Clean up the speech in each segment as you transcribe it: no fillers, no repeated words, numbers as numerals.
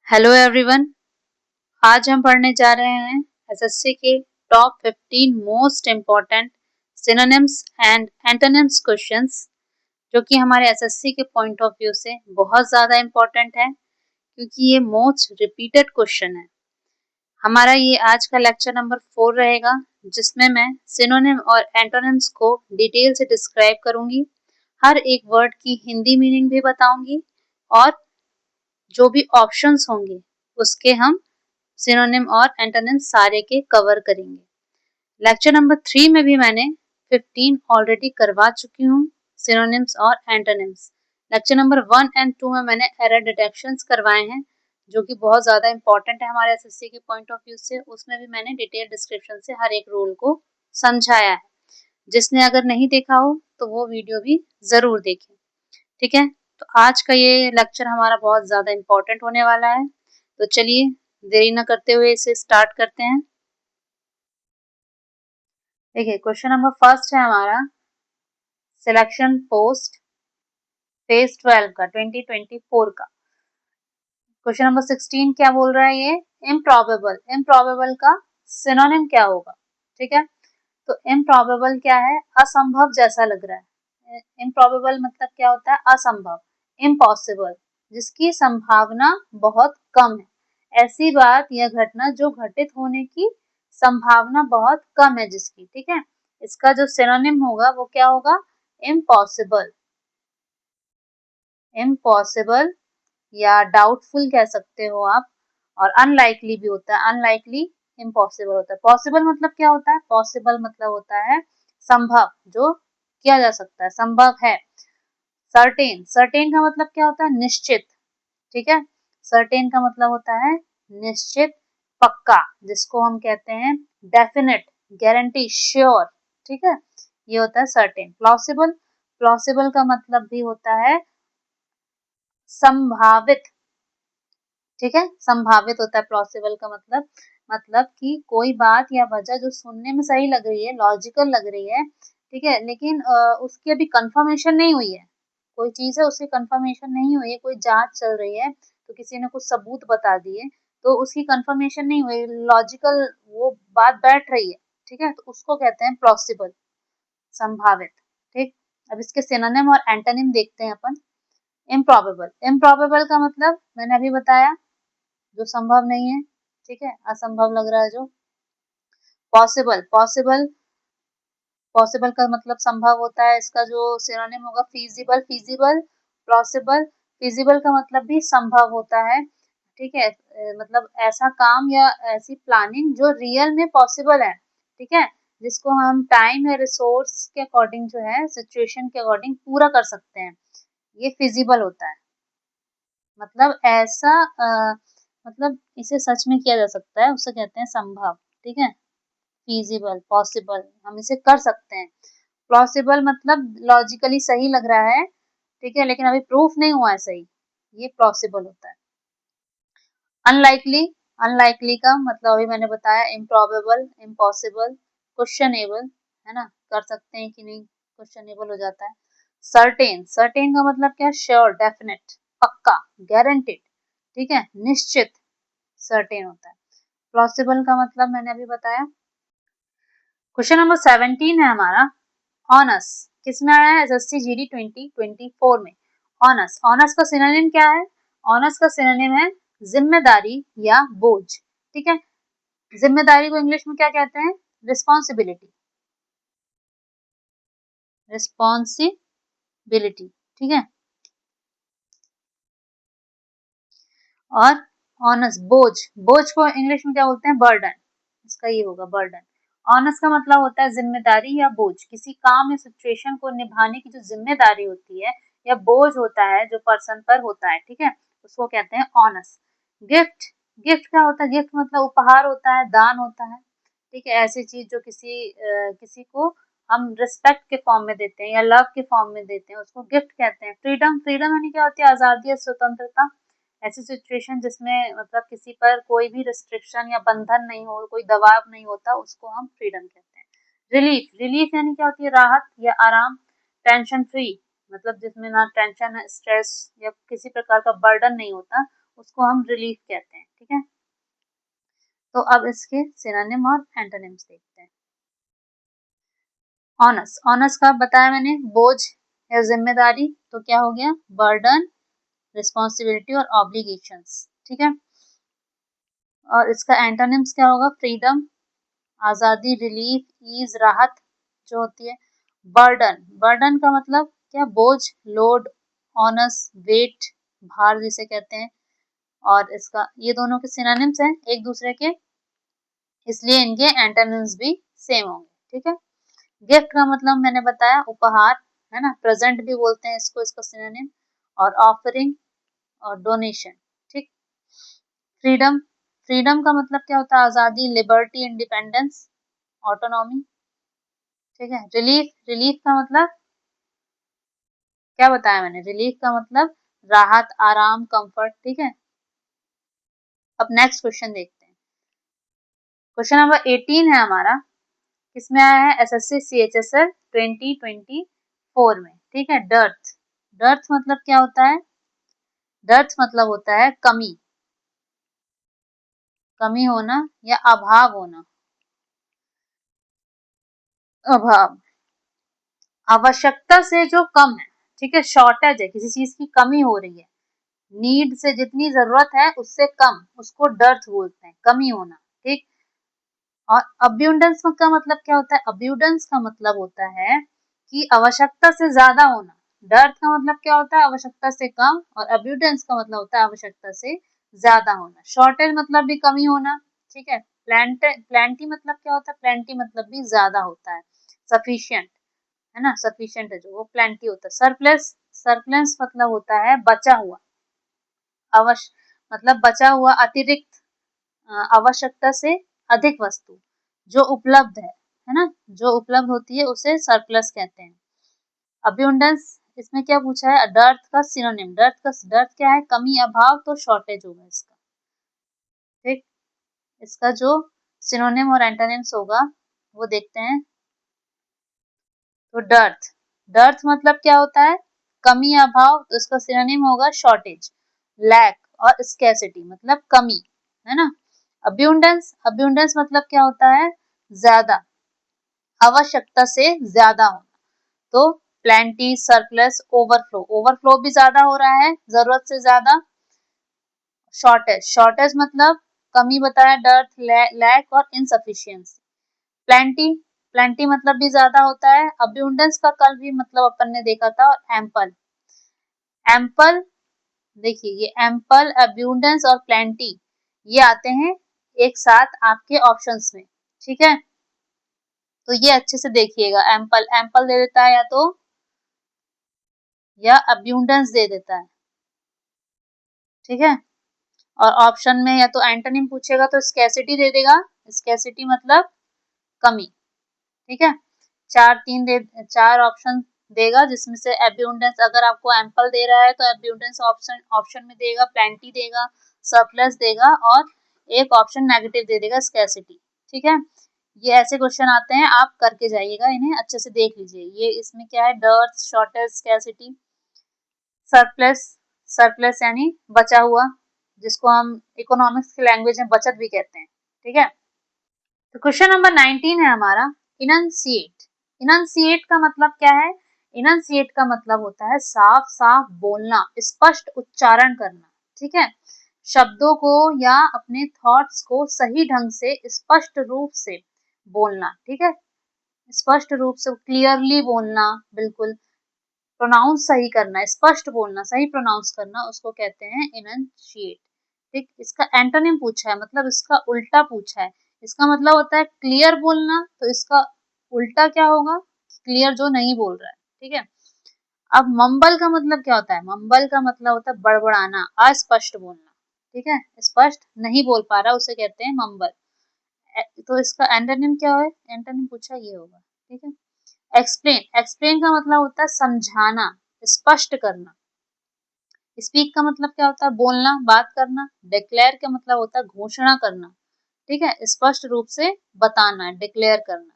Hello everyone. आज हम पढ़ने जा रहे हैं एसएससी के top 15 most important synonyms and antonyms questions, जो कि हमारे एसएससी के पॉइंट ऑफ व्यू से बहुत ज़्यादा इम्पॉर्टेंट है क्योंकि ये मोस्ट रिपीटेड क्वेश्चन है। हमारा ये आज का लेक्चर नंबर 4 रहेगा, जिसमें मैं सिनोनिम और एंटोनिम्स को डिटेल से डिस्क्राइब करूंगी। हर एक वर्ड की हिंदी मीनिंग भी बताऊंगी और जो भी ऑप्शंस होंगे उसके हम सिनोनिम और एंटोनिम सारे के कवर करेंगे। लेक्चर नंबर 3 में भी मैंने 15 ऑलरेडी करवा चुकी हूँ, सिनोनिम्स और एंटोनिम्स। लेक्चर नंबर 1 एंड 2 में मैंने एरर डिटेक्शंस करवाए हैं, जो कि बहुत ज़्यादा इंपॉर्टेंट है हमारे एसएससी के पॉइंट ऑफ व्यू से। उसमें भी मैंने डिटेल डिस्क्रिप्शन से हर एक रूल को समझाया है। जिसने अगर नहीं देखा हो तो वो वीडियो भी ज़रूर देखें। ठीक है, तो आज का ये लेक्चर हमारा बहुत ज़्यादा इंपॉर्टेंट होने वाला है। तो चलिए देरी न करते हुए इसे स्टार्ट करते हैं। देखिए, क्वेश्चन नंबर फर्स्ट है हमारा सिलेक्शन पोस्ट फेज 12 का 2024 का। क्वेश्चन नंबर 16 क्या बोल रहा है, ये इम्प्रॉबेबल। इम्प्रॉबेबल का सिनोनिम क्या होगा? ठीक है, तो इम्प्रॉबेबल क्या है? असंभव जैसा लग रहा है। इम्प्रॉबेबल मतलब क्या होता है? असंभव, इम्पॉसिबल, जिसकी संभावना बहुत कम है। ऐसी बात या घटना जो घटित होने की संभावना बहुत कम है जिसकी। ठीक है, इसका जो सिनोनिम होगा वो क्या होगा? इम्पॉसिबल। इम्पॉसिबल या डाउटफुल कह सकते हो आप। और अनलाइकली भी होता है, अनलाइकली इम्पॉसिबल होता है। पॉसिबल मतलब क्या होता है? पॉसिबल मतलब होता है संभव, जो किया जा सकता है, संभव है। सर्टेन, सर्टेन का मतलब क्या होता है? निश्चित। ठीक है, सर्टेन का मतलब होता है निश्चित, पक्का, जिसको हम कहते हैं डेफिनेट, गारंटी, श्योर। ठीक है, ये होता है सर्टेन। प्लॉसिबल, प्लॉसिबल का मतलब भी होता है संभावित। ठीक है, संभावित होता है प्लॉसिबल का मतलब कि कोई बात या वजह जो सुनने में सही लग रही है, लॉजिकल लग रही है, ठीक है, लेकिन उसकी अभी कंफर्मेशन नहीं हुई है। कोई चीज है, उसकी कंफर्मेशन नहीं हुई है, कोई जांच चल रही है, तो किसी ने कुछ सबूत बता दिए, तो उसकी कंफर्मेशन नहीं हुई, लॉजिकल वो बात बैठ रही है। ठीक है, तो उसको कहते हैं प्लॉसिबल, संभावित। ठीक, अब इसके सिनोनिम और एंटोनिम देखते हैं अपन। इम्प्रॉबेबल, इम्प्रॉबेबल का मतलब मैंने अभी बताया, जो संभव नहीं है। ठीक है, असंभव लग रहा है जो। पॉसिबल, पॉसिबल, पॉसिबल का मतलब संभव होता है। इसका जो सिनोनिम होगा फीजिबल, फीजिबल, प्लॉसिबल। फीजिबल का मतलब भी संभव होता है। ठीक है, मतलब ऐसा काम या ऐसी प्लानिंग जो रियल में पॉसिबल है। ठीक है, जिसको हम टाइम या रिसोर्स के अकॉर्डिंग जो है, सिचुएशन के अकॉर्डिंग पूरा कर सकते हैं, ये फिजिबल होता है। मतलब ऐसा मतलब इसे सच में किया जा सकता है, उसे कहते हैं संभव। ठीक है, फीजिबल, पॉसिबल, हम इसे कर सकते हैं। प्लॉसिबल मतलब लॉजिकली सही लग रहा है, ठीक है, लेकिन अभी प्रूफ नहीं हुआ है सही, ये प्लॉसिबल होता है। अनलाइकली, अनलाइकली का मतलब अभी मैंने बताया, इम्प्रॉबेबल, इम्पॉसिबल, क्वेश्चनेबल, है ना, कर सकते हैं कि नहीं, क्वेश्चनेबल हो जाता है। सर्टेन, सर्टेन का मतलब क्या? श्योर, डेफिनेट, पक्का, गारंटेड। ठीक है, निश्चित, सर्टेन होता है। प्लॉसिबल का मतलब मैंने अभी बताया। क्वेश्चन नंबर 17 है हमारा, ऑनस। किसमें आया है? एसएससी जीडी 2024 में। ऑनस, ऑनस का सिनोनिम क्या है? ऑनस का सिनोनिम है जिम्मेदारी या बोझ। ठीक है, जिम्मेदारी को इंग्लिश में क्या कहते हैं? Responsibility, responsibility. ठीक है, और ऑनस, बोझ, बोझ को इंग्लिश में क्या बोलते हैं? बर्डन। इसका ये होगा बर्डन। ऑनस का मतलब होता है जिम्मेदारी या बोझ, किसी काम या सिचुएशन को निभाने की जो जिम्मेदारी होती है या बोझ होता है जो पर्सन पर होता है। ठीक है, उसको कहते हैं ऑनस। गिफ्ट, गिफ्ट क्या होता है? गिफ्ट मतलब उपहार होता है, दान होता है। ठीक है, ऐसी चीज जो किसी को हम रिस्पेक्ट के फॉर्म में देते हैं या लव के फॉर्म में देते हैं, उसको गिफ्ट कहते हैं। फ्रीडम, फ्रीडम यानी क्या होती है? आजादी या स्वतंत्रता। ऐसी सिचुएशन जिसमें मतलब किसी पर कोई भी रिस्ट्रिक्शन या बंधन नहीं हो, कोई दबाव नहीं होता, उसको हम फ्रीडम कहते हैं। रिलीफ, रिलीफ यानी क्या होती है? राहत या आराम। टेंशन फ्री मतलब जिसमें ना टेंशन, स्ट्रेस या किसी प्रकार का बर्डन नहीं होता, उसको हम रिलीफ कहते हैं। ठीक है, तो अब इसके सिनोनिम और एंटोनिम्स देखते हैं। ऑनस, ऑनस का बताया मैंने, बोझ या जिम्मेदारी, तो क्या हो गया, बर्डन, रिस्पॉन्सिबिलिटी और ऑब्लिगेशंस। ठीक है, और इसका एंटोनिम्स क्या होगा, फ्रीडम, आजादी, रिलीफ, ईज, राहत जो होती है। बर्डन, बर्डन का मतलब क्या, बोझ, लोड, ऑनस, वेट, भार जिसे कहते हैं। और इसका, ये दोनों के सिनोनिम्स हैं एक दूसरे के, इसलिए इनके एंटोनिम्स भी सेम होंगे। ठीक है, गिफ्ट का मतलब मैंने बताया, उपहार, है ना, प्रेजेंट भी बोलते हैं इसको, इसका सिनोनिम, और ऑफरिंग और डोनेशन। ठीक, फ्रीडम, फ्रीडम का मतलब क्या होता है, आजादी, लिबर्टी, इंडिपेंडेंस, ऑटोनॉमी। ठीक है, रिलीफ, रिलीफ का मतलब क्या बताया मैंने, रिलीफ का मतलब राहत, आराम, कंफर्ट। ठीक है, अब नेक्स्ट क्वेश्चन देखते हैं। क्वेश्चन नंबर 18 है हमारा, किसमें आया है, एसएससी सीएचएसएल 2024 में। ठीक है, डर्थ, डर्थ मतलब क्या होता है, डर्थ मतलब होता है कमी, कमी होना या अभाव होना, अभाव, आवश्यकता से जो कम है। ठीक है, शॉर्टेज है, किसी चीज की कमी हो रही है, नीड से जितनी जरूरत है उससे कम, उसको डर्थ बोलते हैं, कमी होना। ठीक, और अब्यूंडेंस का मतलब क्या होता है, अब्यूंडेंस का मतलब होता है कि आवश्यकता से ज्यादा होना। डर्थ का मतलब क्या होता है, आवश्यकता से कम, और अब्यूंडेंस का मतलब होता है आवश्यकता से ज्यादा होना। शॉर्टेज मतलब भी कमी होना। ठीक है, प्लेंटी मतलब क्या होता है, प्लेंटी मतलब भी ज्यादा होता है, सफिशिएंट, है ना, सफिशिएंट है जो, वो प्लेंटी होता है। सरप्लस, सरप्लस मतलब होता है बचा हुआ, अवश्य मतलब बचा हुआ, अतिरिक्त, आवश्यकता से अधिक वस्तु जो उपलब्ध है ना, जो उपलब्ध होती है उसे सरप्लस कहते हैं। अब्यूंडेंस, इसमें क्या पूछा है, डर्थ का सिनोनिम, डर्थ क्या है, कमी, अभाव, तो शॉर्टेज होगा इसका। ठीक, इसका जो सिनोनिम और एंटोनिम्स होगा वो देखते हैं। तो डर्थ, डर्थ मतलब क्या होता है, कमी, अभाव, तो इसका सिनोनिम होगा शॉर्टेज, लैक और स्कैसिटी मतलब कमी, है ना। अब्यूंडेंस, अब्यूंडेंस मतलब क्या होता है, ज्यादा, आवश्यकता से ज्यादा होना, तो प्लेंटी, सरप्लस, ओवरफ्लो, ओवरफ्लो भी ज्यादा हो रहा है, जरूरत से ज्यादा। शॉर्टेज, शॉर्टेज मतलब कमी बताया, डर्थ, लैक और इनसफिशियंसी। प्लेंटी, प्लेंटी मतलब भी ज्यादा होता है। अब्यूंडेंस का कल भी मतलब अपन ने देखा था, और एम्पल, एम्पल, देखिए ये एम्पल, अब्यूंडेंस और प्लेंटी ये आते हैं एक साथ आपके ऑप्शंस में। ठीक है, तो ये अच्छे से देखिएगा, एम्पल, एम्पल दे देता है या अब्यूंडेंस दे देता है। ठीक है, और ऑप्शन में या तो एंटोनिम पूछेगा तो स्कैसिटी दे देगा, स्कैसिटी मतलब कमी। ठीक है, चार ऑप्शन देगा जिसमें से अब्यूंडेंस, अगर आपको एम्पल दे रहा है तो अब्यूंडेंस ऑप्शन ऑप्शन में देगा, प्लेंटी देगा, सरप्लस देगा, और एक ऑप्शन नेगेटिव दे देगा, स्कैसिटी। ठीक है, ये ऐसे क्वेश्चन आते हैं, आप करके जाइएगा, इन्हें अच्छे से देख लीजिए। ये इसमें क्या है, dearth, shortage, scarcity, surplus, surplus यानी बचा हुआ, जिसको हम इकोनॉमिक्स की लैंग्वेज में बचत भी कहते हैं। ठीक है, तो क्वेश्चन नंबर 19 है हमारा, इनंसिएट, इनंसिएट का मतलब क्या है, इनंसिएट का मतलब होता है साफ साफ बोलना, स्पष्ट उच्चारण करना। ठीक है, शब्दों को या अपने थॉट्स को सही ढंग से, स्पष्ट रूप से बोलना। ठीक है, स्पष्ट रूप से, क्लियरली बोलना, बिल्कुल प्रोनाउंस सही करना, स्पष्ट बोलना, सही प्रोनाउंस करना, उसको कहते हैं इनंशिएट। ठीक, इसका एंटोनिम पूछा है, मतलब इसका उल्टा पूछा है। इसका मतलब होता है क्लियर बोलना, तो इसका उल्टा क्या होगा, क्लियर जो नहीं बोल रहा है। ठीक है, अब मम्बल का मतलब क्या होता है, मम्बल का मतलब होता है बड़बड़ाना, अस्पष्ट बोलना। ठीक है, स्पष्ट नहीं बोल पा रहा उसे कहते हैं मम्बल। तो इसका एंटोनिम क्या है, एंटोनिम पूछा ये होगा। ठीक है, एक्सप्लेन, एक्सप्लेन का मतलब होता है समझाना, स्पष्ट करना। स्पीक का मतलब क्या होता है, बोलना, बात करना। डिक्लेयर का मतलब होता है घोषणा करना। ठीक है, स्पष्ट रूप से बताना, डिक्लेयर करना।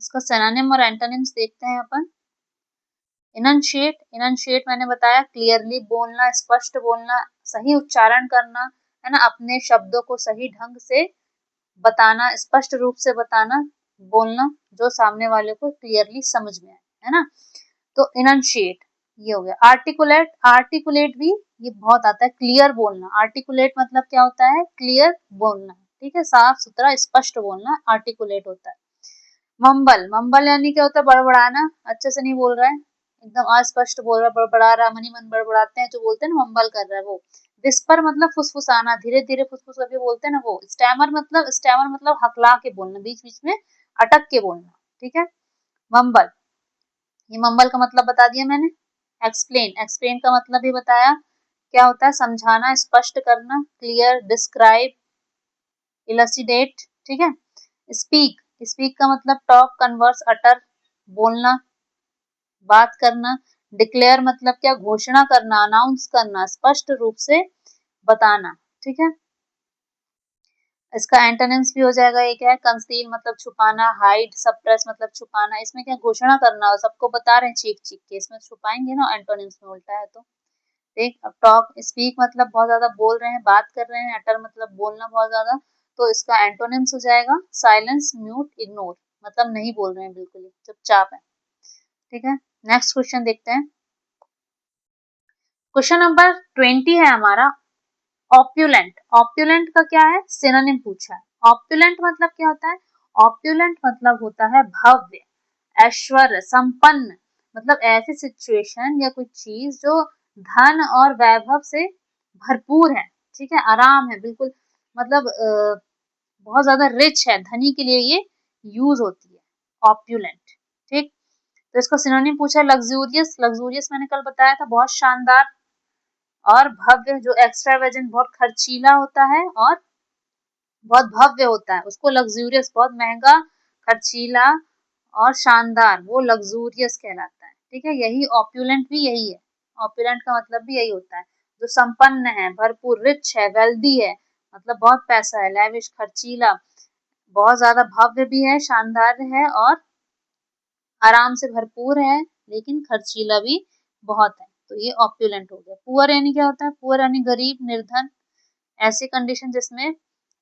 इसका सिनोनिम और एंटोनिम्स देखते हैं अपन। इनंशिएट मैंने बताया क्लियरली बोलना, स्पष्ट बोलना, सही उच्चारण करना, है ना, अपने शब्दों को सही ढंग से बताना, स्पष्ट रूप से बताना, बोलना, जो सामने वाले को क्लियरली समझ में आए, है ना। तो इनंशिएट ये हो गया। आर्टिकुलेट, आर्टिकुलेट भी ये बहुत आता है, क्लियर बोलना। आर्टिकुलेट मतलब क्या होता है, क्लियर बोलना, ठीक है, साफ सुथरा स्पष्ट बोलना आर्टिकुलेट होता है। मम्बल, मम्बल यानी क्या होता है, बड़बड़ाना, अच्छे से नहीं बोल रहा है, एकदम अस्पष्ट बोल रहा है, बड़बड़ा रहा, मन ही मन बड़बड़ाते हैं जो बोलते हैं ना, मम्बल कर रहा है वो। विस्पर मतलब फुसफुसाना, धीरे धीरे फुसफुस करके बोलते हैं ना वो। स्टैमर मतलब हकला के बोलना, बीच बीच में अटक के बोलना, ठीक है। मम्बल, ये मम्बल का मतलब बता दिया मैंने। एक्सप्लेन, एक्सप्लेन का मतलब भी बताया, क्या होता है, समझाना, स्पष्ट करना, क्लियर, डिस्क्राइब, इलसिडेट, ठीक है। स्पीक, स्पीक का मतलब टॉक, कन्वर्स, अटर, बोलना, बात करना। डिक्लेयर मतलब क्या, घोषणा करना, अनाउंस करना, स्पष्ट रूप से बताना, ठीक है। इसका एंटोनिम्स भी हो जाएगा, एक है कंसील मतलब छुपाना, हाइड, सप्रेस मतलब छुपाना। इसमें क्या घोषणा करना, सबको बता रहे हैं चीख चीख के, इसमें छुपाएंगे ना एंटोनिम्स में, उल्टा है तो। ठीक, अब टॉक, स्पीक मतलब बहुत ज्यादा बोल रहे हैं, बात कर रहे हैं, अटर मतलब बोलना बहुत ज्यादा, तो इसका एंटोनिम्स हो जाएगा साइलेंस, म्यूट, इग्नोर, मतलब नहीं बोल रहे हैं, बिल्कुल ही चुपचाप है, ठीक है। नेक्स्ट क्वेश्चन देखते हैं। क्वेश्चन नंबर 20 है हमारा, ऑप्युलेंट। ऑप्युलेंट का क्या है, सिनोनिम पूछा है। ऑप्युलेंट मतलब क्या होता है, ऑप्युलेंट मतलब होता है भव्य, ऐश्वर्य, संपन्न, मतलब ऐसी सिचुएशन या कोई चीज जो धन और वैभव से भरपूर है, ठीक है, आराम है बिल्कुल, मतलब बहुत ज्यादा रिच है, धनी के लिए ये यूज होती है ऑप्युलेंट, ठीक। तो इसको सिनोनिम पूछा, लग्जूरियस, लग्जूरियस मैंने कल बताया था, बहुत शानदार, और भव्य जो एक्स्ट्रावेजेंट बहुत खर्चीला होता है और बहुत भव्य होता है, उसको लग्जूरियस, बहुत महंगा, खर्चीला और शानदार, वो लग्जूरियस कहलाता है, ठीक है। यही ऑप्युलेंट भी यही है, ऑप्युलेंट का मतलब भी यही होता है, जो संपन्न है, भरपूर, रिच है, वेल्दी है, मतलब बहुत पैसा है, लैविश, खर्चीला, बहुत ज्यादा भव्य भी है, शानदार है और आराम से भरपूर है, लेकिन खर्चीला भी बहुत है, तो ये ऑप्युलेंट हो गया। पुअर यानी क्या होता है, पुअर यानी गरीब, निर्धन, ऐसी कंडीशन जिसमें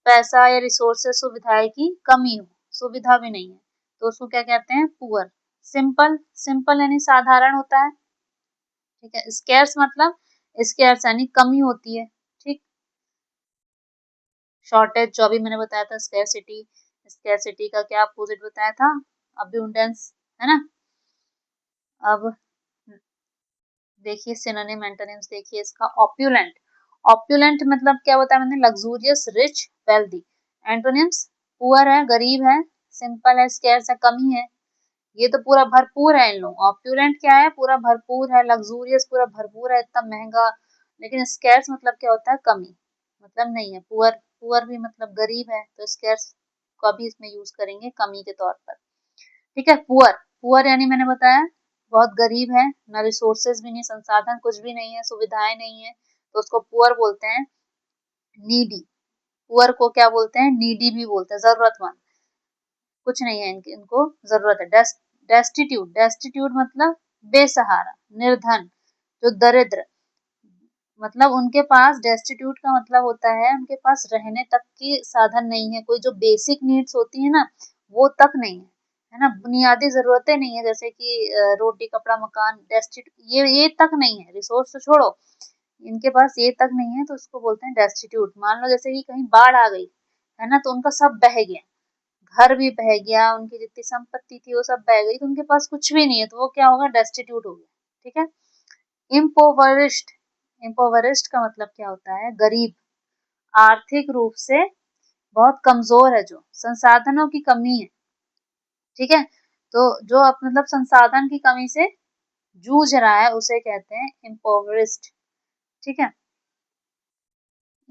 पैसा या रिसोर्सेज, सुविधाएं की कमी हो, सुविधा भी नहीं है, तो उसको क्या कहते हैं, पुअर। सिंपल, सिंपल यानी साधारण होता है, ठीक है। स्केर्स मतलब, स्केर्स यानी कमी होती है, ठीक। शॉर्टेज जो अभी मैंने बताया था, स्केर्सिटी, स्केर्सिटी का क्या अपोजिट बताया था, अब्यूंडेंस, है ना। अब देखिए सिनोनिम एंटोनिम्स देखिए इसका, ऑप्युलेंट, ऑप्युलेंट मतलब क्या होता है, मैंने luxurious, rich, wealthy. Antonyms, poor है, गरीब है, सिंपल है, स्केर्स है, कमी है, ये तो पूरा भरपूर है इन लोग। ऑप्युलेंट क्या है, पूरा भरपूर है, लग्जूरियस पूरा भरपूर है, इतना महंगा, लेकिन स्केर्स मतलब क्या होता है, कमी, मतलब नहीं है। पुअर, पुअर भी मतलब गरीब है, तो स्केर्स का भी इसमें यूज करेंगे कमी के तौर पर, ठीक है। पुअर, पुअर यानी मैंने बताया बहुत गरीब है, ना रिसोर्सेज भी नहीं, संसाधन कुछ भी नहीं है, सुविधाएं नहीं है, तो उसको पुअर बोलते हैं। नीडी, पुअर को क्या बोलते हैं, नीडी भी बोलते हैं, जरूरतमंद, कुछ नहीं है इनको जरूरत है। डेस्टिट्यूट, डेस्टिट्यूट मतलब बेसहारा, निर्धन, जो दरिद्र, मतलब उनके पास, डेस्टिट्यूट का मतलब होता है उनके पास रहने तक की साधन नहीं है, कोई जो बेसिक नीड्स होती है ना, वो तक नहीं है ना, बुनियादी जरूरतें नहीं है, जैसे कि रोटी, कपड़ा, मकान, डेस्टिट्यूट, ये तक नहीं है, रिसोर्स तो छोड़ो, इनके पास ये तक नहीं है, तो उसको बोलते हैं डेस्टिट्यूट। मान लो जैसे कि कहीं बाढ़ आ गई, है ना, तो उनका सब बह गया, घर भी बह गया, उनकी जितनी संपत्ति थी वो सब बह गई, तो उनके पास कुछ भी नहीं है, तो वो क्या होगा, डेस्टिट्यूट हो गया, ठीक है। इम्पोवरिश्ड, इम्पोवरिश्ड का मतलब क्या होता है, गरीब, आर्थिक रूप से बहुत कमजोर है, जो संसाधनों की कमी है, ठीक है, तो जो मतलब संसाधन की कमी से जूझ रहा है उसे कहते हैं इम्पोवरिश्ड, ठीक है।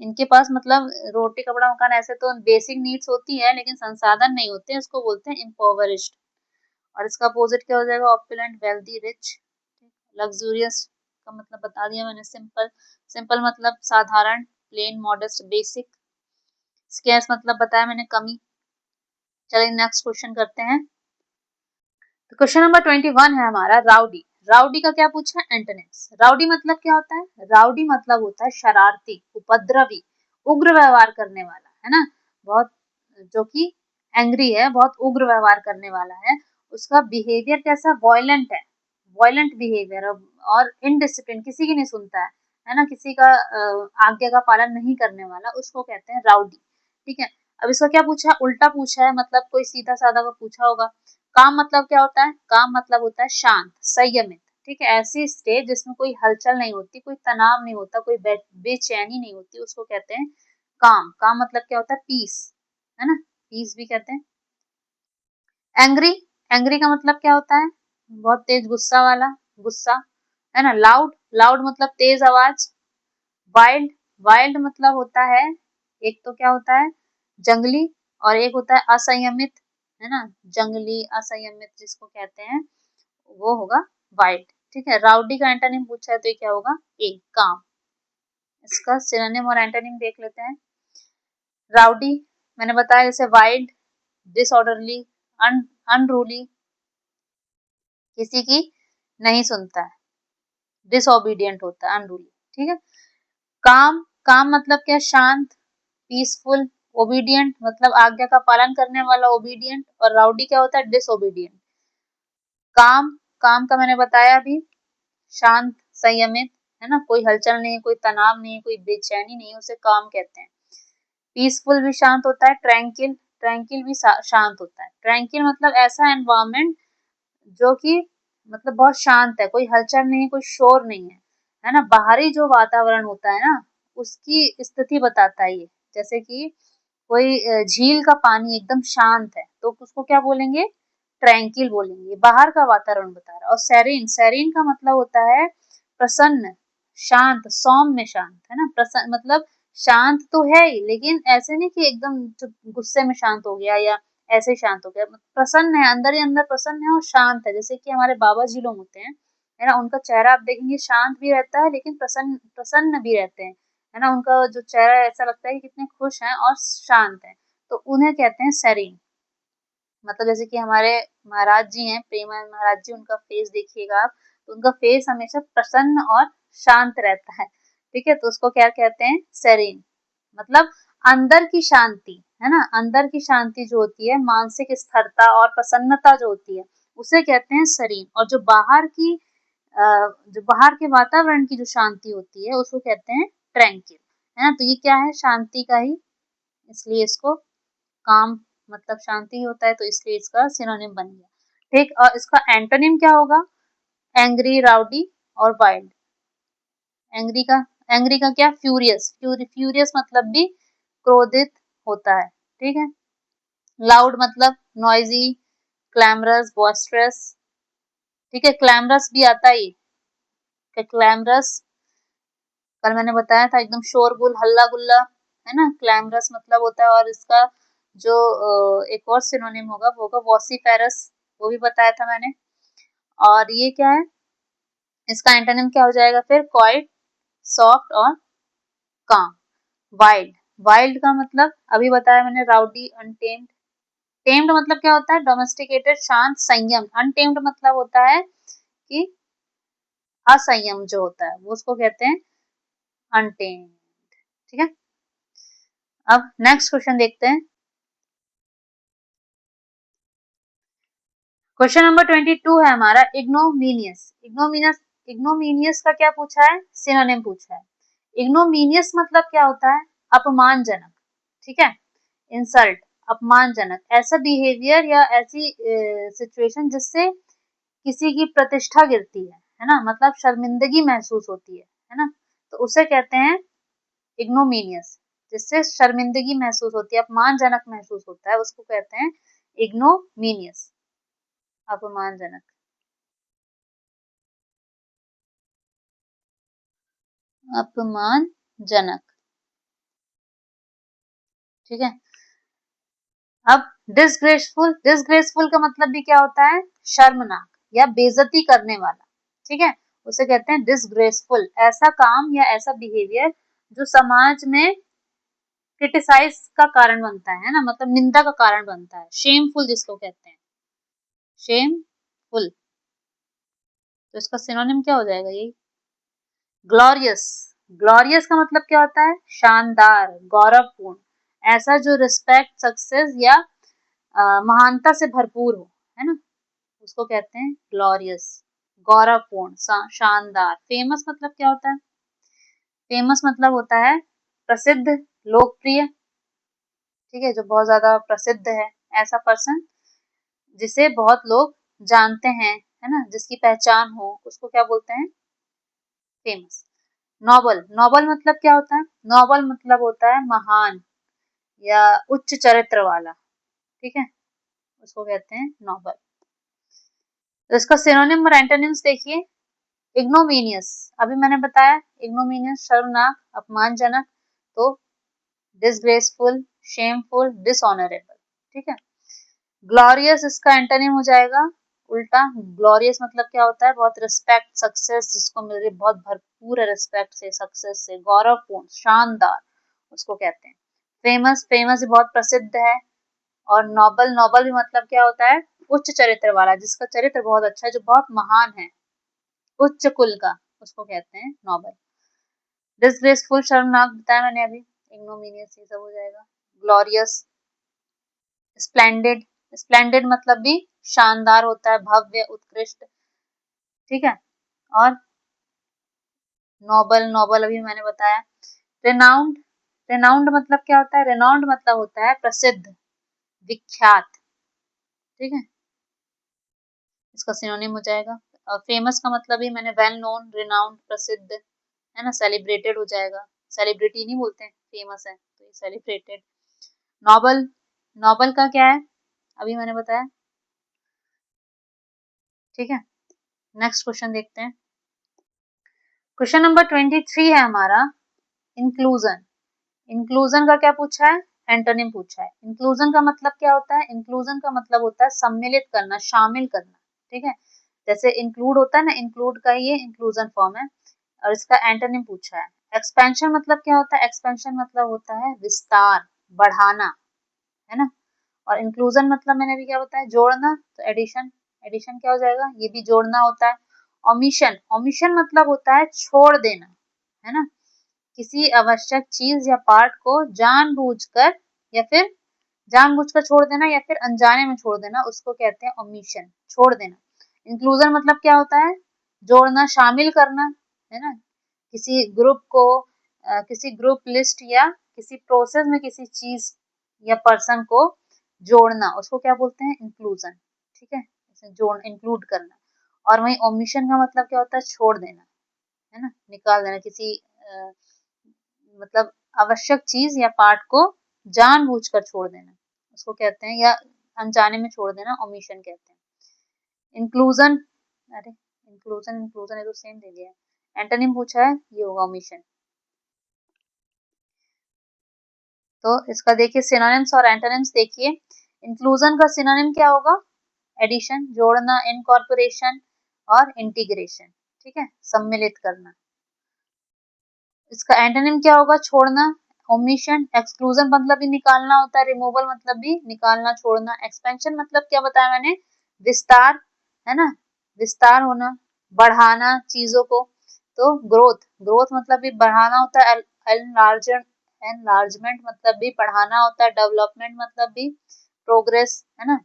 इनके पास मतलब रोटी, कपड़ा, मकान, ऐसे तो बेसिक नीड्स होती है, लेकिन संसाधन नहीं होते, उसको बोलते हैं इम्पोवरिश्ड। और इसका अपोजिट क्या हो जाएगा, ऑपुलेंट, वेल्दी, रिच, लग्जूरियस का मतलब बता दिया मैंने, सिंपल, सिंपल मतलब साधारण, प्लेन, मॉडेस्ट, बेसिक, स्केर्स मतलब बताया मैंने, कमी। चलिए नेक्स्ट क्वेश्चन करते हैं। तो क्वेश्चन नंबर 21 है हमारा, राउडी। राउडी का क्या पूछा है? एंटोनिम्स। राउडी मतलब क्या होता है? राउडी मतलब होता है शरारती, उपद्रवी, उग्र व्यवहार करने वाला, है ना, बहुत, जो कि एंग्री है, बहुत उग्र व्यवहार करने वाला है। उसका बिहेवियर कैसा? वॉयलेंट है, वॉयलेंट बिहेवियर, और इनडिसिप्लिन, किसी की नहीं सुनता है ना, किसी का आज्ञा का पालन नहीं करने वाला, उसको कहते हैं राउडी। ठीक है, अब इसका क्या पूछा है? उल्टा पूछा है, मतलब कोई सीधा साधा का पूछा होगा। काम मतलब क्या होता है? काम मतलब होता है शांत, संयमित। ठीक है, ऐसी स्टेट जिसमें कोई हलचल नहीं होती, कोई तनाव नहीं होता, कोई बेचैनी नहीं होती, उसको कहते हैं काम। काम मतलब क्या होता है? पीस, है ना, पीस भी कहते हैं। एंग्री, एंग्री का मतलब क्या होता है? बहुत तेज गुस्सा वाला, गुस्सा, है ना। लाउड, लाउड मतलब तेज आवाज। वाइल्ड, वाइल्ड मतलब होता है, एक तो क्या होता है? जंगली, और एक होता है असंयमित, है ना, जंगली असंयमित जिसको कहते हैं, वो होगा वाइल्ड। ठीक है, राउडी का एंटोनिम पूछा है तो ये क्या होगा? ए, काम। इसका सिनोनिम और एंटोनिम देख लेते हैं। राउडी मैंने बताया, जैसे वाइल्ड, डिसऑर्डरली, अनरूली, किसी की नहीं सुनता है, डिसओबीडियंट होता है, अनरूली। ठीक है, काम, काम मतलब क्या? शांत, पीसफुल, ओबीडियंट मतलब आज्ञा का पालन करने वाला, ओबीडियंट, और राउडी क्या होता है? डिसओबीडियंट। काम, काम का मैंने बताया अभी, शांत, संयमित, है ना, कोई हलचल नहीं, कोई तनाव नहीं, कोई बेचैनी नहीं, उसे काम कहते हैं। पीसफुल भी शांत होता है, ट्रैंकिल, ट्रैंकिल भी शांत होता है। ट्रैंकिल मतलब ऐसा एनवायरमेंट जो कि मतलब बहुत शांत है, कोई हलचल नहीं, कोई शोर नहीं है ना। बाहरी जो वातावरण होता है ना, उसकी स्थिति बताता है ये। जैसे कि कोई झील का पानी एकदम शांत है, तो उसको क्या बोलेंगे? ट्रैंकिल बोलेंगे, बाहर का वातावरण बता रहा है। और सेरीन, सेरीन का मतलब होता है प्रसन्न, शांत, सौम्य शांत, है ना। प्रसन्न मतलब शांत तो है ही, लेकिन ऐसे नहीं कि एकदम गुस्से में शांत हो गया या ऐसे ही शांत हो गया, प्रसन्न है, अंदर ही अंदर प्रसन्न है और शांत है। जैसे कि हमारे बाबा जी लोग होते हैं, है ना, उनका चेहरा आप देखेंगे शांत भी रहता है, लेकिन प्रसन्न प्रसन्न भी रहते हैं, है ना। उनका जो चेहरा ऐसा लगता है कि कितने खुश हैं और शांत हैं, तो उन्हें कहते हैं सेरीन। मतलब जैसे कि हमारे महाराज जी हैं, प्रेमानंद महाराज जी, उनका फेस देखिएगा आप, तो उनका फेस हमेशा प्रसन्न और शांत रहता है। ठीक है, तो उसको क्या कहते हैं? सेरीन। मतलब अंदर की शांति, है ना, अंदर की शांति जो होती है, मानसिक स्थिरता और प्रसन्नता जो होती है, उसे कहते हैं सेरीन। और जो बाहर की जो बाहर के वातावरण की जो शांति होती है, उसको कहते हैं ट्रैंकिल, है ना। तो ये क्या है? शांति का ही, इसलिए इसको काम मतलब शांति होता है, तो इसलिए इसका सिनोनिम बन गया। ठीक, और इसका एंटोनिम क्या होगा? एंग्री, राउडी और वाइल्ड। एंग्री का, एंग्री का क्या? फ्यूरियस, फ्यूरियस मतलब भी क्रोधित होता है। ठीक है, लाउड मतलब नॉइजी, क्लैमरस, बॉस्ट्रस। ठीक है, क्लैमरस भी आता है, क्लैमरस कल मैंने बताया था, एकदम शोरगुल, हल्ला गुल्ला, है ना, क्लैमरस मतलब होता है। और इसका जो एक और सिनोनिम होगा वो होगा वॉसिफेरस, वो भी बताया था मैंने। और ये क्या है? इसका एंटोनिम क्या हो जाएगा फिर? क्वाइट, सॉफ्ट और काम। वाइल्ड, वाइल्ड का मतलब अभी बताया मैंने, राउडी, अनटेम्ड। टेम्ड मतलब क्या होता है? डोमेस्टिकेटेड, शांत, संयम। अनटेम्ड मतलब होता है कि असंयम जो होता है, वो उसको कहते हैं अनटेम्ड। ठीक है, अब नेक्स्ट क्वेश्चन देखते हैं। क्वेश्चन नंबर 22 है हमारा, इग्नोमिनियस। इग्नोमिनियस, इग्नोमिनियस का क्या पूछा है? सिनोनिम पूछा है। इग्नोमिनियस मतलब क्या होता है? अपमानजनक। ठीक है, इंसल्ट, अपमानजनक, ऐसा बिहेवियर या ऐसी सिचुएशन जिससे किसी की प्रतिष्ठा गिरती है ना, मतलब शर्मिंदगी महसूस होती है ना, तो उसे कहते हैं इग्नोमिनियस। जिससे शर्मिंदगी महसूस होती है, अपमानजनक महसूस होता है, उसको कहते हैं इग्नोमिनियस, अपमानजनक। अपमानजनक। ठीक है, अब डिसग्रेसफुल, डिसग्रेसफुल का मतलब भी क्या होता है? शर्मनाक या बेइज्जती करने वाला। ठीक है, उसे कहते हैं डिसग्रेसफुल, ऐसा काम या ऐसा बिहेवियर जो समाज में क्रिटिसाइज का कारण बनता है ना, मतलब निंदा का कारण बनता है। शेमफुल जिसको कहते हैं, शेमफुल, तो इसका सिनोनिम क्या हो जाएगा? ये ग्लोरियस। ग्लोरियस का मतलब क्या होता है? शानदार, गौरवपूर्ण, ऐसा जो रिस्पेक्ट, सक्सेस या महानता से भरपूर हो, है ना, उसको कहते हैं ग्लोरियस। गौरवपूर्ण, शानदार। फेमस मतलब क्या होता है? फेमस मतलब होता है प्रसिद्ध, लोकप्रिय, ठीक है, जो बहुत ज्यादा प्रसिद्ध है, ऐसा पर्सन जिसे बहुत लोग जानते हैं, है ना, जिसकी पहचान हो, उसको क्या बोलते हैं? फेमस। नोबल। नोबल मतलब क्या होता है? नोबल मतलब होता है महान या उच्च चरित्र वाला, ठीक है, उसको कहते हैं नोबल। तो इसका सिनोनिम और एंटोनिम्स देखिए। इग्नोमिनियस, अभी मैंने बताया, इग्नोमिनियस शर्मनाक, अपमानजनक, तो डिसग्रेसफुल, शेमफुल, डिसऑनरेबल, ठीक है। ग्लोरियस इसका एंटोनिम हो जाएगा उल्टा। ग्लोरियस मतलब क्या होता है? बहुत रिस्पेक्ट, सक्सेस जिसको मिल रही, बहुत भरपूर है रिस्पेक्ट से, सक्सेस से। गौरवपूर्ण, शानदार, उसको कहते हैं फेमस। फेमस बहुत प्रसिद्ध है। और नोबल, नोबल भी मतलब क्या होता है? उच्च चरित्र वाला, जिसका चरित्र बहुत अच्छा है, जो बहुत महान है, उच्च कुल का, उसको कहते हैं नोबल। डिसग्रेसफुल, शर्मनाक बताया मैंने अभी। इग्नोमिनियस ये सब हो जाएगा। ग्लोरियस। स्प्लेंडेड, स्प्लेंडेड मतलब भी शानदार होता है, भव्य, उत्कृष्ट, ठीक है। और नोबल, नोबल अभी मैंने बताया। रेनाउंड, रेनाउंड मतलब क्या होता है? रेनाउंड मतलब होता है प्रसिद्ध, विख्यात, ठीक है, इसका सिनोनिम हो जाएगा। और फेमस का मतलब ही मैंने वेल नोन, रिनाउंड, प्रसिद्ध, है ना, सेलिब्रेटेड हो जाएगा। सेलिब्रिटी नहीं बोलते हैं, फेमस है तो ये सेलिब्रेटेड। नोबल, नोबल का क्या है? अभी मैंने बताया, ठीक है। नेक्स्ट क्वेश्चन देखते हैं। क्वेश्चन नंबर 23 है हमारा, इंक्लूजन। इंक्लूजन का क्या पूछा है? एंटोनिम पूछा है। इंक्लूजन का मतलब क्या होता है? इंक्लूजन का मतलब होता है सम्मिलित करना, शामिल करना, ठीक है। जैसे इंक्लूड होता है ना, इंक्लूड का ये इंक्लूजन फॉर्म है। और इसका एंटोनिम पूछा है। एक्सपेंशन मतलब क्या होता है? एक्सपेंशन मतलब होता है विस्तार, बढ़ाना, है ना। और इंक्लूजन मतलब मैंने भी क्या बताया? जोड़ना, तो एडिशन। एडिशन क्या हो जाएगा? ये भी जोड़ना होता है। ओमिशन, ओमिशन मतलब होता है छोड़ देना, है ना, किसी आवश्यक चीज या पार्ट को जानबूझकर या फिर जानबूझकर छोड़ देना या फिर अनजाने में छोड़ देना, उसको कहते हैं ओमिशन, छोड़ देना। इंक्लूजन मतलब क्या होता है? जोड़ना, शामिल करना, है ना, किसी ग्रुप को, किसी ग्रुप लिस्ट या किसी प्रोसेस में किसी चीज या पर्सन को जोड़ना, उसको क्या बोलते हैं? इंक्लूजन, ठीक है, जोड़, इंक्लूड करना। और वहीं ओमिशन का मतलब क्या होता है? छोड़ देना, है ना, निकाल देना, किसी मतलब आवश्यक चीज या पार्ट को जानबूझकर छोड़ देना, उसको कहते हैं, या अनजाने में छोड़ देना, ओमिशन कहते हैं। इंक्लूजन, अरे इंक्लूजन, इंक्लूजन ये तो सेम दे दिया है। एंटोनिम पूछा है, ये होगा ओमिशन। तो इसका देखिए सिनोनिम्स और एंटोनिम्स देखिए। इंक्लूजन का सिनोनिम क्या होगा? एडिशन, जोड़ना, इनकॉर्पोरेशन और इंटीग्रेशन, ठीक है, सम्मिलित करना। इसका एंटोनिम क्या होगा? छोड़ना, ओमिशन। एक्सक्लूजन मतलब भी निकालना होता है, रिमूवल मतलब भी निकालना, छोड़ना। एक्सपेंशन मतलब क्या बताया मैंने? विस्तार, है ना, विस्तार होना, बढ़ाना चीजों को। तो ग्रोथ, ग्रोथ मतलब भी बढ़ाना होता है। एनलार्जमेंट मतलब भी बढ़ाना होता है। डेवलपमेंट मतलब भी प्रोग्रेस, है ना।